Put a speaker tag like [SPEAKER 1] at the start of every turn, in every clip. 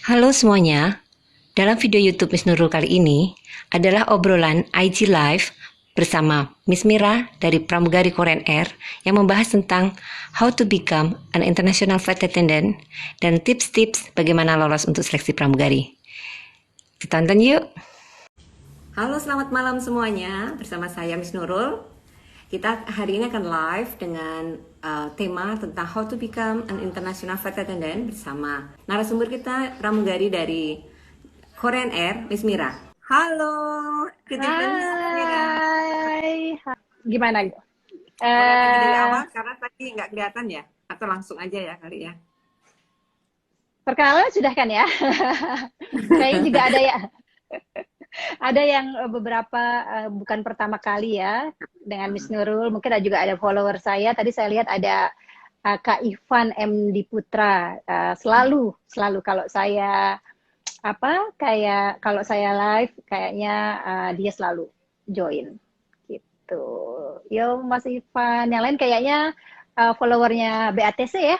[SPEAKER 1] Halo semuanya, dalam video YouTube Miss Nurul kali ini adalah obrolan IG Live bersama Miss Mira dari Pramugari Korean Air yang membahas tentang how to become an international flight attendant dan tips-tips bagaimana lolos untuk seleksi pramugari. Kita tonton yuk! Halo, selamat malam semuanya, bersama saya Miss Nurul. Kita hari ini akan live dengan tema tentang how to become an international flight attendant bersama narasumber kita pramugari dari Korean Air, Miss Mira. Halo, good evening, Miss Mira.
[SPEAKER 2] Hai. Gimana?
[SPEAKER 1] Boleh tanya dari awal karena tadi nggak kelihatan ya? Atau langsung aja ya kali ya?
[SPEAKER 2] Perkenalan sudah kan ya? Kayaknya juga ada yang beberapa bukan pertama kali ya dengan Miss Nurul. Mungkin juga ada follower saya. Tadi saya lihat ada Kak Ivan M. Diputra. Selalu kalau saya kalau saya live kayaknya dia selalu join gitu. Yo Mas Ivan, yang lain kayaknya followernya BATC ya.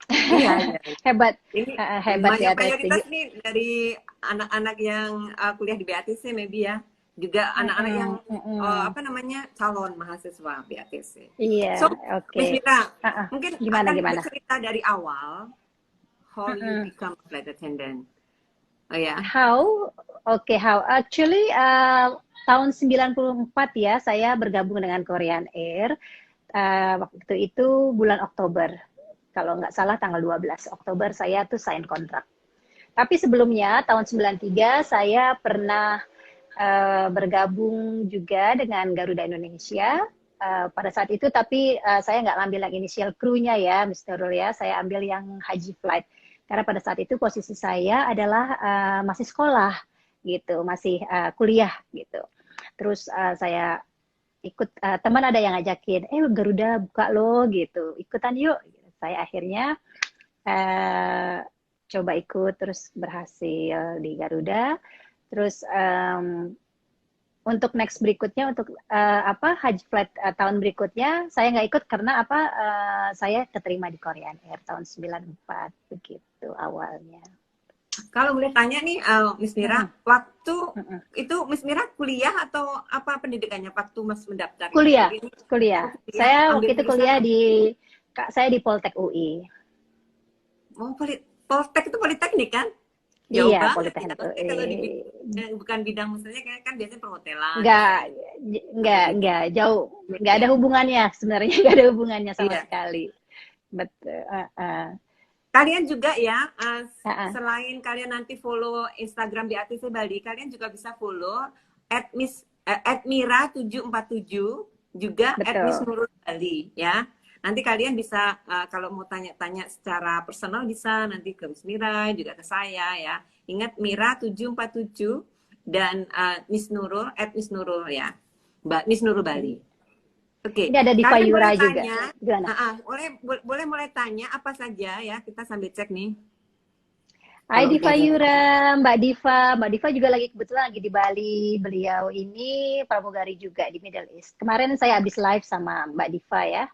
[SPEAKER 1] Iya.
[SPEAKER 2] Hebat.
[SPEAKER 1] Ini
[SPEAKER 2] Hebat
[SPEAKER 1] banyak
[SPEAKER 2] BATC.
[SPEAKER 1] mayoritas nih dari anak-anak yang kuliah di BATC maybe ya. Juga anak-anak yang calon mahasiswa BATC.
[SPEAKER 2] Iya,
[SPEAKER 1] So, Miss
[SPEAKER 2] oke.
[SPEAKER 1] Mira, mungkin
[SPEAKER 2] Gimana
[SPEAKER 1] akan
[SPEAKER 2] gimana?
[SPEAKER 1] bercerita dari awal how you become a flight attendant. Oh ya.
[SPEAKER 2] How? Oke, how? Actually, tahun 94 ya, saya bergabung dengan Korean Air. Waktu itu bulan Oktober. Kalau nggak salah tanggal 12 Oktober saya tuh sign kontrak. Tapi sebelumnya, tahun 93, saya pernah bergabung juga dengan Garuda Indonesia. Pada saat itu, tapi saya nggak ngambil yang initial crew-nya ya, Mr. Nurul ya. Saya ambil yang haji flight. Karena pada saat itu posisi saya adalah masih sekolah gitu, masih kuliah gitu. Terus saya ikut teman ada yang ngajakin, Garuda buka lo gitu, ikutan yuk. Saya akhirnya coba ikut, terus berhasil di Garuda. Terus untuk next berikutnya, untuk haji flight tahun berikutnya saya nggak ikut karena saya keterima di Korean Air tahun 94 begitu awalnya.
[SPEAKER 1] Kalau boleh tanya nih, Miss Mira, waktu itu Miss Mira kuliah atau apa pendidikannya waktu Mas mendaftar?
[SPEAKER 2] Kuliah. Saya
[SPEAKER 1] ambil
[SPEAKER 2] waktu itu kuliah
[SPEAKER 1] jurusan
[SPEAKER 2] di Poltek UI.
[SPEAKER 1] Oh, Poltek itu politeknik kan? Jauh
[SPEAKER 2] Iya,
[SPEAKER 1] banget ya.
[SPEAKER 2] Politeknik
[SPEAKER 1] Maksudnya kalau di
[SPEAKER 2] UI.
[SPEAKER 1] bukan bidang maksudnya kan biasanya perhotelan.
[SPEAKER 2] Nggak jauh, nggak ada hubungannya sebenarnya, nggak ada hubungannya sama
[SPEAKER 1] Iya.
[SPEAKER 2] sekali. Betul.
[SPEAKER 1] Kalian juga ya, selain kalian nanti follow Instagram BATC Bali, kalian juga bisa follow @mira747 juga @missnurul Bali ya. Nanti kalian bisa kalau mau tanya-tanya secara personal bisa nanti ke Miss Mira juga ke saya ya. Ingat Mira747 dan Miss Nurul @missnurul ya. Mbak Miss Nurul Bali. Oke.
[SPEAKER 2] Ini ada Diva Yura juga.
[SPEAKER 1] Boleh mulai tanya apa saja ya, kita sambil cek nih.
[SPEAKER 2] Hai Diva Yura, Mbak Diva juga kebetulan lagi di Bali. Beliau ini pramugari juga di Middle East. Kemarin saya habis live sama Mbak Diva ya.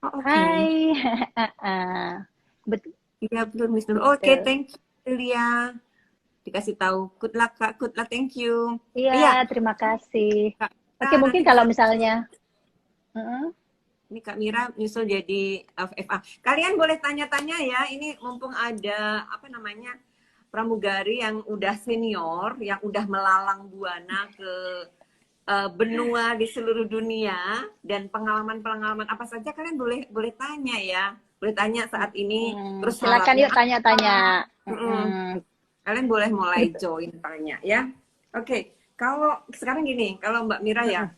[SPEAKER 2] Hai.
[SPEAKER 1] Iya betul Miss Nurul. Oke, thank you Lia. Dikasih tahu. Good luck Kak, good luck, thank you.
[SPEAKER 2] Iya, terima kasih. Oke, mungkin kalau misalnya
[SPEAKER 1] ini Kak Mira nyusul jadi FA. Kalian boleh tanya-tanya ya. Ini mumpung ada pramugari yang udah senior, yang udah melalang buana ke benua di seluruh dunia dan pengalaman-pengalaman apa saja kalian boleh tanya ya. Boleh tanya saat ini. Terus
[SPEAKER 2] silakan yuk tanya-tanya.
[SPEAKER 1] Kalian boleh mulai join tanya ya. Oke, kalau sekarang gini, kalau Mbak Mira ya.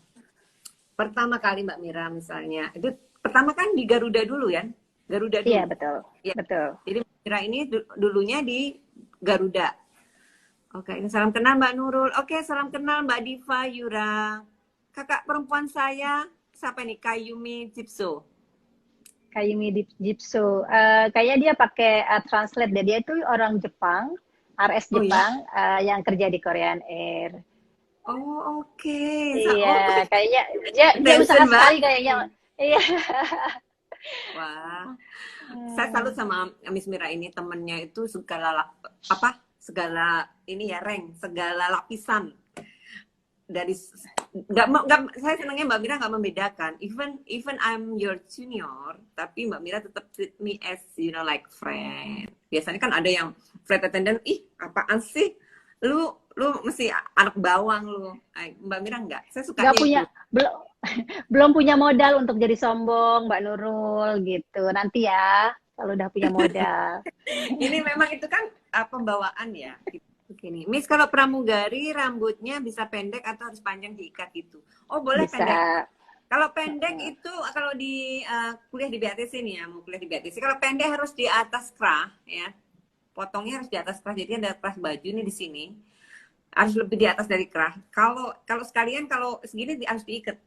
[SPEAKER 1] Pertama kali Mbak Mira misalnya, itu pertama kan di Garuda dulu ya? Garuda dulu.
[SPEAKER 2] Iya, betul.
[SPEAKER 1] Ya.
[SPEAKER 2] Betul.
[SPEAKER 1] Jadi Mbak Mira ini dulunya di Garuda. Oke, ini salam kenal Mbak Nurul. Oke, salam kenal Mbak Diva Yura. Kakak perempuan saya, siapa nih? Kayumi Jipso.
[SPEAKER 2] Kayaknya dia pakai translate deh. Dia itu orang Jepang, RS Jepang, yang kerja di Korean Air.
[SPEAKER 1] Oh, oke.
[SPEAKER 2] Iya, kayaknya dia usaha sekali kayaknya. Iya.
[SPEAKER 1] Wah. Saya salut sama Miss Mira ini, temennya itu suka
[SPEAKER 3] segala ini ya, segala lapisan dari saya senangnya Mbak Mira nggak membedakan, even I'm your junior, tapi Mbak Mira tetap treat me as like friend. Biasanya kan ada yang flight attendant, ih apaan sih lu mesti anak bawang lu. Mbak Mira enggak, saya suka
[SPEAKER 2] Nggak punya,
[SPEAKER 3] itu.
[SPEAKER 2] belum punya modal untuk jadi sombong, Mbak Nurul gitu. Nanti ya, kalau udah punya modal.
[SPEAKER 3] Ini memang itu kan pembawaan ya. Begini, Miss, kalau pramugari rambutnya bisa pendek atau harus panjang diikat gitu? Oh boleh
[SPEAKER 2] Bisa.
[SPEAKER 3] pendek. Kalau pendek itu kalau di kuliah di BATC nih ya, mau kuliah di BATC. Kalau pendek harus di atas kerah ya, potongnya harus di atas kerah. Jadi ada kerah baju nih di sini, harus lebih di atas dari kerah. Kalau sekalian kalau segini harus diikat,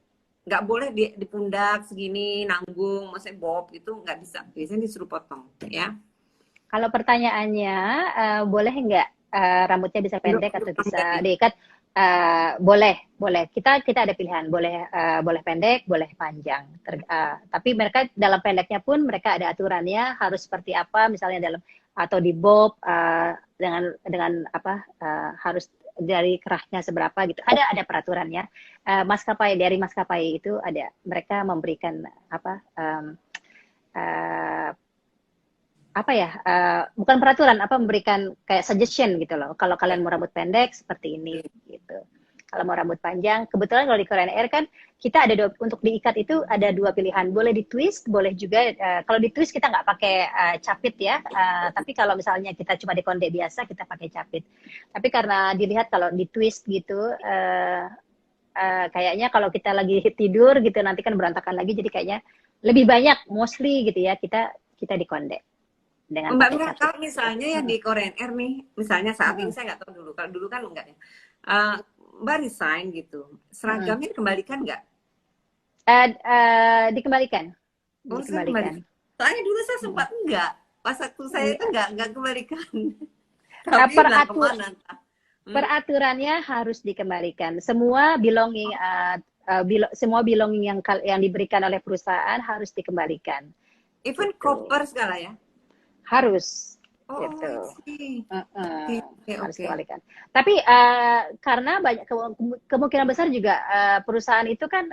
[SPEAKER 3] nggak boleh di pundak segini nanggung, maksudnya bob gitu nggak bisa. Biasanya disuruh potong ya.
[SPEAKER 2] Kalau pertanyaannya, boleh nggak rambutnya bisa pendek atau bisa diikat? Boleh. Kita ada pilihan, boleh pendek, boleh panjang. Tapi mereka dalam pendeknya pun mereka ada aturannya harus seperti apa, misalnya dalam atau di bob dengan apa harus dari kerahnya seberapa gitu. Ada peraturannya. Dari maskapai itu ada, mereka memberikan bukan peraturan, memberikan kayak suggestion gitu loh. Kalau kalian mau rambut pendek seperti ini gitu. Kalau mau rambut panjang, kebetulan kalau di Korean Air kan kita ada untuk diikat itu ada dua pilihan. Boleh di twist, boleh juga kalau di twist kita nggak pakai capit ya. Tapi kalau misalnya kita cuma di konde biasa kita pakai capit. Tapi karena dilihat kalau di twist gitu kayaknya kalau kita lagi tidur gitu nanti kan berantakan lagi, jadi kayaknya lebih banyak mostly gitu ya kita di konde.
[SPEAKER 3] Mbak Mira, kalau misalnya yang di Korean Air nih, misalnya saat ini saya nggak tahu dulu, kalau dulu kan enggak ya. Mbak resign gitu, seragamnya dikembalikan nggak?
[SPEAKER 2] Dikembalikan.
[SPEAKER 3] Oh, dikembalikan. Soalnya dulu saya sempat enggak, pas waktu saya itu enggak kembalikan.
[SPEAKER 2] Peraturannya harus dikembalikan. Semua belonging yang diberikan oleh perusahaan harus dikembalikan.
[SPEAKER 3] Even koper segala ya?
[SPEAKER 2] Harus.
[SPEAKER 3] Oh,
[SPEAKER 2] gitu. Harus dikembalikan. Tapi karena banyak kemungkinan besar juga perusahaan itu kan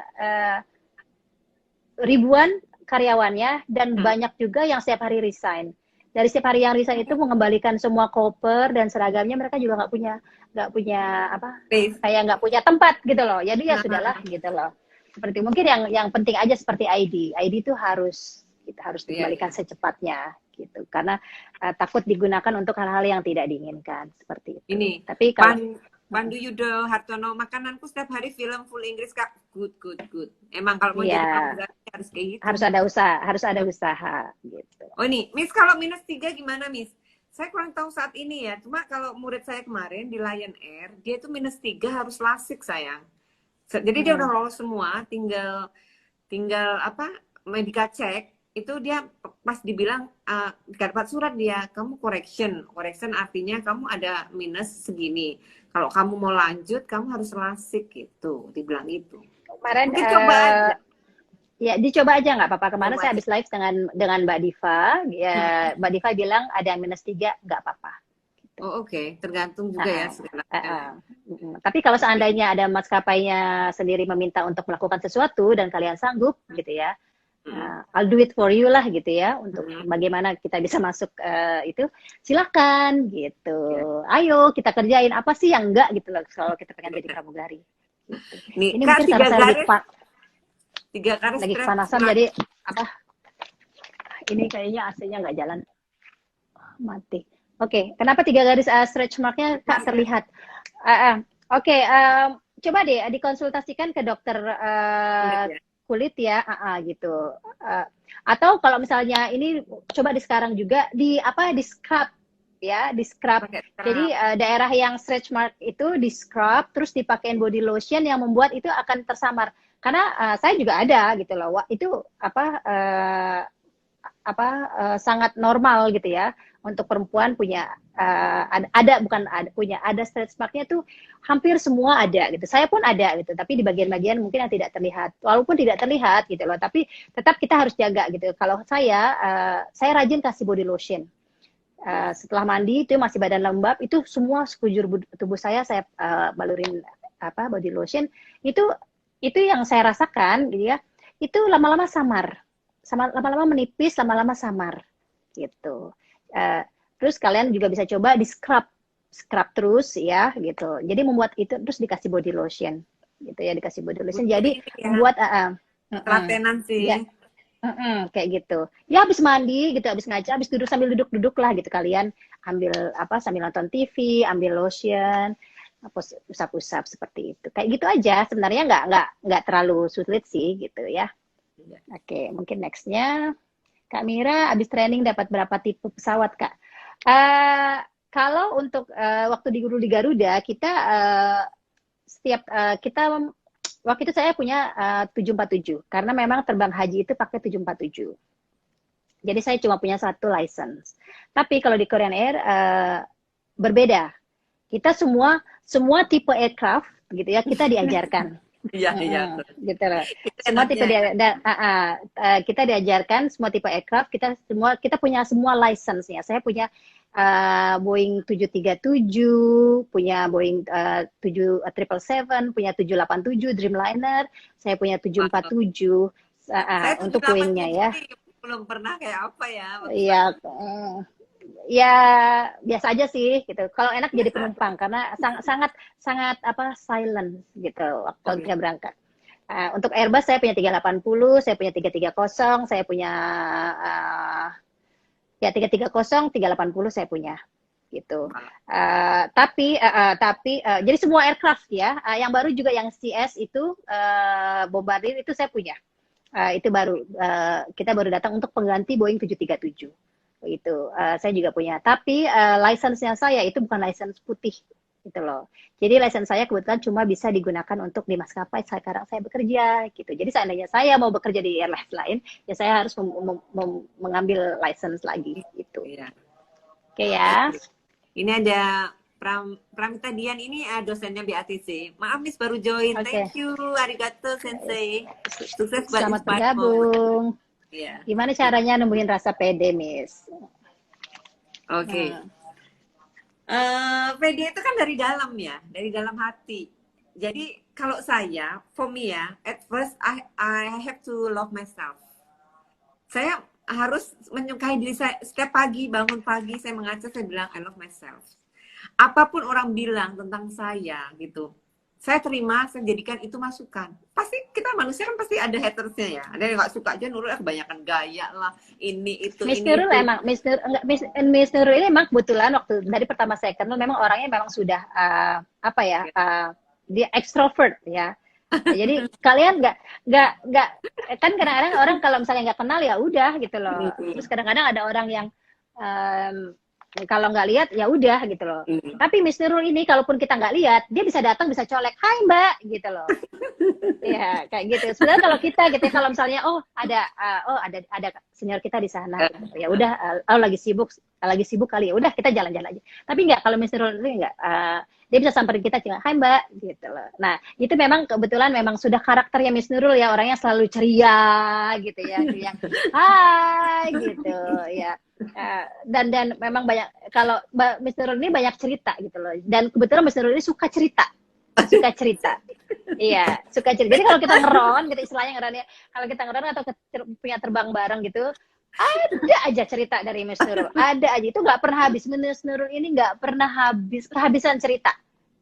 [SPEAKER 2] ribuan karyawannya dan banyak juga yang setiap hari resign. Dari setiap hari yang resign itu mengembalikan semua koper dan seragamnya, mereka juga nggak punya nggak punya tempat gitu loh. Jadi ya sudahlah gitu loh. Seperti mungkin yang penting aja seperti ID itu harus dikembalikan secepatnya gitu, karena takut digunakan untuk hal-hal yang tidak diinginkan seperti itu.
[SPEAKER 3] Ini
[SPEAKER 2] tapi kalau
[SPEAKER 3] Pandu Yudo Hartono, makananku setiap hari film full Inggris Kak, good. Emang kalau mau jadi pramugari harus kayak gitu.
[SPEAKER 2] Harus ada usaha gitu.
[SPEAKER 3] Oh ini, Miss, kalau -3 gimana Miss? Saya kurang tahu saat ini ya, cuma kalau murid saya kemarin di Lion Air, dia itu -3 harus lasik sayang. Jadi dia udah lolos semua, tinggal medical check, itu dia pas dibilang dapat surat dia, kamu correction artinya kamu ada minus segini, kalau kamu mau lanjut kamu harus lasik gitu, dibilang itu.
[SPEAKER 2] Kemarin
[SPEAKER 3] coba aja.
[SPEAKER 2] Ya dicoba aja nggak apa-apa. Kemarin saya habis live dengan Mbak Diva, ya Mbak Diva bilang ada -3 nggak apa-apa. Gitu.
[SPEAKER 3] Oh oke. Tergantung juga ya.
[SPEAKER 2] Tapi kalau seandainya ada maskapainya sendiri meminta untuk melakukan sesuatu dan kalian sanggup gitu ya, I'll do it for you lah gitu ya, untuk bagaimana kita bisa masuk itu, silakan gitu. Ayo kita kerjain, apa sih yang enggak gitu loh kalau kita pengen jadi pramugari. Gitu.
[SPEAKER 3] Nih,
[SPEAKER 2] ini mungkin karena saya lagi kepanasan jadi ini kayaknya AC-nya nggak jalan, mati. Oke, kenapa 3 garis stretch marknya tak terlihat? Oke, coba deh dikonsultasikan ke dokter kulit ya, gitu. Atau kalau misalnya ini coba di sekarang juga di scrub ya, di scrub. Jadi daerah yang stretch mark itu di scrub, terus dipakein body lotion yang membuat itu akan tersamar. Karena saya juga ada gitu loh, itu sangat normal gitu ya untuk perempuan punya ada stretch marknya tuh hampir semua ada gitu. Saya pun ada gitu, tapi di bagian-bagian mungkin yang tidak terlihat. Walaupun tidak terlihat gitu loh, tapi tetap kita harus jaga gitu. Kalau saya rajin kasih body lotion. Setelah mandi itu masih badan lembab, itu semua sekujur tubuh saya balurin body lotion. Itu yang saya rasakan gitu ya. Itu lama-lama samar. Lama-lama menipis, lama-lama samar gitu. Terus kalian juga bisa coba di scrub terus ya gitu. Jadi membuat itu terus dikasih body lotion gitu ya, dikasih body lotion. Jadi
[SPEAKER 3] Ya,
[SPEAKER 2] membuat
[SPEAKER 3] telatenan sih.
[SPEAKER 2] ya, kayak gitu. Ya habis mandi gitu, habis ngaca, habis duduk sambil duduk-duduk lah gitu, kalian ambil sambil nonton TV, ambil lotion, usap-usap seperti itu. Kayak gitu aja. Sebenarnya nggak terlalu sulit sih gitu ya. Oke, mungkin nextnya Kak Mira habis training dapat berapa tipe pesawat, Kak? Kalau untuk waktu di Garuda kita waktu itu saya punya 747 karena memang terbang haji itu pakai 747. Jadi saya cuma punya satu license. Tapi kalau di Korean Air berbeda. Kita semua tipe aircraft gitu ya, kita diajarkan.
[SPEAKER 3] Iya.
[SPEAKER 2] Gitu loh. Semua tipe kita diajarkan semua tipe aircraft, kita punya semua license-nya. Saya punya Boeing 737, punya Boeing 777, punya 787 Dreamliner, saya punya 747 untuk Boeing-nya ya.
[SPEAKER 3] Belum pernah kayak apa ya?
[SPEAKER 2] Iya, ya biasa aja sih gitu. Kalau enak jadi penumpang karena sangat silent gitu waktu kita berangkat. Untuk Airbus saya punya 380, saya punya 330, saya punya 330, 380 saya punya gitu. Tapi jadi semua aircraft ya, yang baru juga yang CS itu Bombardier itu saya punya. Itu baru kita baru datang untuk pengganti Boeing 737. Itu saya juga punya. Tapi license-nya saya itu bukan license putih gitu loh. Jadi license saya kebetulan cuma bisa digunakan untuk di maskapai sekarang saya bekerja gitu. Jadi seandainya saya mau bekerja di airline lain, ya saya harus mengambil license lagi gitu.
[SPEAKER 3] Iya.
[SPEAKER 2] Oke ya.
[SPEAKER 3] Ini ada Pramita Dian, ini dosennya BATC. Maaf Miss baru join.
[SPEAKER 2] Okay.
[SPEAKER 3] Thank you, arigato sensei. Sukses buat
[SPEAKER 2] Selamat bergabung.
[SPEAKER 3] Iya.
[SPEAKER 2] Gimana caranya nemuin rasa pede, Miss?
[SPEAKER 3] Oke. Pede itu kan dari dalam ya, dari dalam hati. Jadi kalau saya, for me ya, at first I have to love myself. Saya harus menyukai diri saya. Setiap pagi, bangun pagi, saya mengaca, saya bilang I love myself. Apapun orang bilang tentang saya gitu, saya terima, saya jadikan itu masukan. Pasti kita manusia kan pasti ada hatersnya ya. Ada yang nggak suka aja Nurul kebanyakan gaya lah, ini itu.
[SPEAKER 2] Miss Nurul emang Miss Nurul ini emang kebetulan waktu dari pertama saya kenal memang orangnya memang sudah dia extrovert ya. Jadi kalian nggak kan kadang-kadang orang kalau misalnya nggak kenal ya udah gitu loh. Terus kadang-kadang ada orang yang kalau nggak lihat ya udah gitu loh. Tapi Miss Nurul ini kalaupun kita nggak lihat, dia bisa datang bisa colek, "Hai Mbak," gitu loh. Ya kayak gitu. Sebenarnya kalau kita gitu kalau misalnya ada senior kita di sana, gitu. Ya udah lagi sibuk kali ya udah kita jalan-jalan aja. Tapi nggak, kalau Miss Nurul ini nggak. Dia bisa samperin kita cuma, "Hai Mbak," gitu loh. Nah itu memang kebetulan memang sudah karakternya Miss Nurul ya, orangnya selalu ceria gitu ya, yang hai gitu ya. Dan memang banyak, kalau Miss Nurul ini banyak cerita gitu loh, dan kebetulan Miss Nurul ini suka cerita. Iya, suka cerita. Jadi kalau kita ngeron gitu, istilahnya ngeron ya, kalau kita ngeron atau punya terbang bareng gitu, ada aja cerita dari Miss Nurul, ada aja, itu nggak pernah habis. Miss Nurul ini nggak pernah kehabisan cerita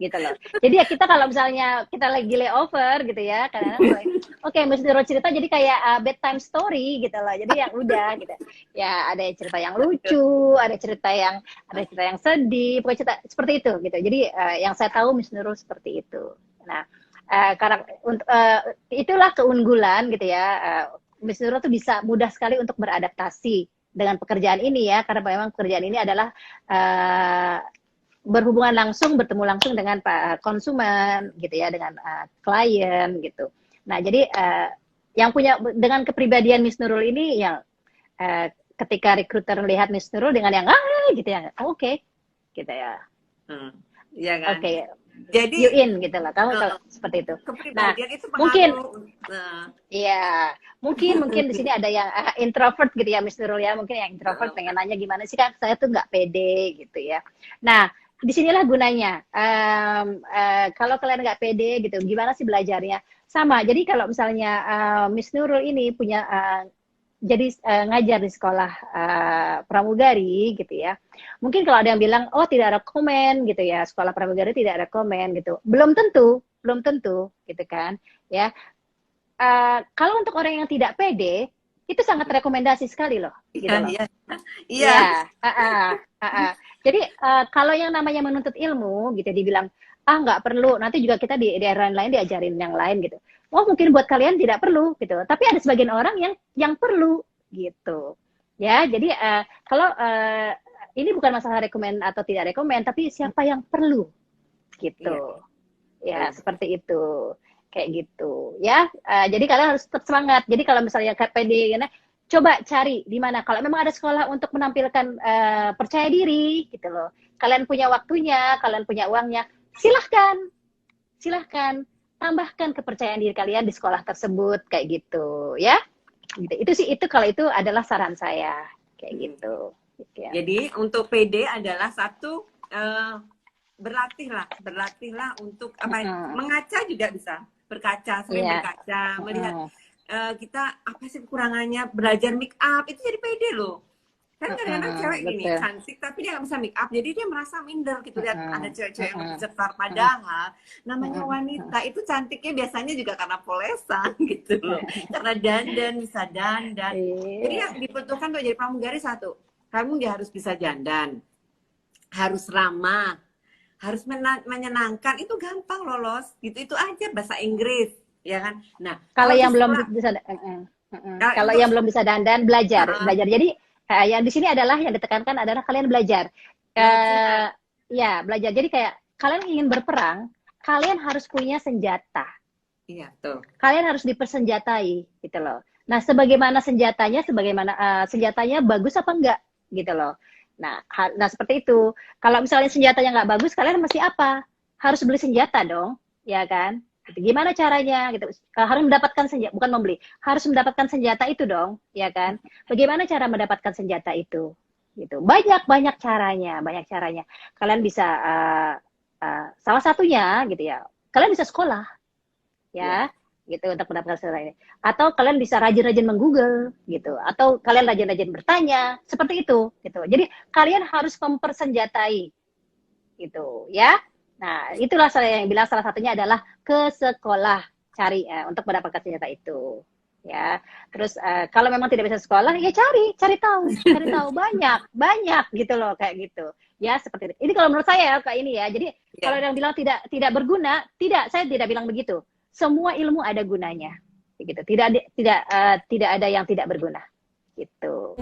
[SPEAKER 2] gitu loh. Jadi ya kita kalau misalnya kita lagi layover gitu ya, kadang-kadang oke, Miss Nurul cerita jadi kayak bedtime story gitu loh. Jadi yang udah gitu. Ya ada cerita yang lucu, ada cerita yang sedih, pokoknya cerita seperti itu gitu. Jadi yang saya tahu Miss Nurul seperti itu. Nah, karena itulah keunggulan gitu ya. Miss Nurul tuh bisa mudah sekali untuk beradaptasi dengan pekerjaan ini ya, karena memang pekerjaan ini adalah berhubungan bertemu langsung dengan konsumen gitu ya, dengan klien gitu. Nah jadi yang punya dengan kepribadian Miss Nurul ini yang ketika recruiter lihat Miss Nurul dengan yang gitu ya, oke, gitu ya.
[SPEAKER 3] ya kan?
[SPEAKER 2] Oke,
[SPEAKER 3] Jadi
[SPEAKER 2] you in gitu lah. Kamu tahu seperti itu. Nah,
[SPEAKER 3] kepribadian itu
[SPEAKER 2] mungkin
[SPEAKER 3] pengaruh. Nah,
[SPEAKER 2] iya, mungkin di sini ada yang introvert gitu ya, Miss Nurul ya. Mungkin yang introvert pengen nanya gimana sih kan saya tuh nggak pede gitu ya. Nah, disinilah gunanya. Kalau kalian nggak pede gitu, gimana sih belajarnya? Sama. Jadi kalau misalnya Miss Nurul ini punya jadi ngajar di sekolah pramugari gitu ya. Mungkin kalau ada yang bilang, oh tidak ada komen gitu ya, sekolah pramugari tidak ada komen gitu. Belum tentu gitu kan. Ya, kalau untuk orang yang tidak pede, itu sangat rekomendasi sekali loh, gitu loh.
[SPEAKER 3] iya.
[SPEAKER 2] Iya. Jadi kalau yang namanya menuntut ilmu, gitu, dibilang nggak perlu, nanti juga kita di daerah lain diajarin yang lain gitu. Oh mungkin buat kalian tidak perlu gitu, tapi ada sebagian orang yang perlu gitu. Ya, jadi kalau ini bukan masalah rekomen atau tidak rekomen, tapi siapa yang perlu gitu. Ya, seperti itu. Kayak gitu. Ya, jadi kalian harus tetap semangat. Jadi kalau misalnya KPD, coba cari di mana. Kalau memang ada sekolah untuk menampilkan percaya diri, gitu loh. Kalian punya waktunya, kalian punya uangnya, silahkan tambahkan kepercayaan diri kalian di sekolah tersebut, kayak gitu, ya. Gitu. Itu kalau itu adalah saran saya, kayak gitu. Ya.
[SPEAKER 3] Jadi untuk PD adalah satu berlatihlah untuk mengaca juga bisa, berkaca, sering berkaca, melihat kita apa sih kekurangannya, belajar make up itu jadi pede loh. Kan kadang-kadang cewek gini cantik tapi dia nggak bisa make up, jadi dia merasa minder gitu lihat ada cewek-cewek yang lebih cetar, padahal namanya wanita itu cantiknya biasanya juga karena polesan gitu loh, karena dandan, bisa dandan. Jadi yang dibutuhkan untuk jadi pramugari satu, kamu dia harus bisa dandan, harus ramah, harus menyenangkan, itu gampang lolos gitu, itu aja, bahasa Inggris ya kan. Nah
[SPEAKER 2] kalau yang belum bisa kalau yang belum bisa dandan, belajar. Jadi yang di sini adalah yang ditekankan adalah kalian belajar. Ya, belajar. Jadi kayak kalian ingin berperang, kalian harus punya senjata.
[SPEAKER 3] Iya, tuh.
[SPEAKER 2] Kalian harus dipersenjatai gitu loh. Nah, sebagaimana senjatanya bagus apa enggak gitu loh. Nah seperti itu. Kalau misalnya senjatanya nggak bagus, kalian mesti apa? Harus beli senjata dong, ya kan? Gimana caranya gitu, harus mendapatkan senjata, bukan membeli, harus mendapatkan senjata itu dong, ya kan? Bagaimana cara mendapatkan senjata itu gitu, banyak caranya. Kalian bisa salah satunya gitu ya, kalian bisa sekolah ya gitu untuk mendapatkan senjata ini, atau kalian bisa rajin-rajin menggoogle gitu, atau kalian rajin-rajin bertanya, seperti itu gitu. Jadi kalian harus mempersenjatai gitu ya. Nah, itulah saya yang bilang salah satunya adalah ke sekolah, cari untuk mendapatkan senjata itu. Ya. Terus kalau memang tidak bisa sekolah, ya cari tahu banyak gitu loh, kayak gitu. Ya, seperti itu. Ini kalau menurut saya kayak ini ya. Jadi kalau yang bilang tidak berguna, saya tidak bilang begitu. Semua ilmu ada gunanya. Gitu. Tidak ada yang tidak berguna. Gitu.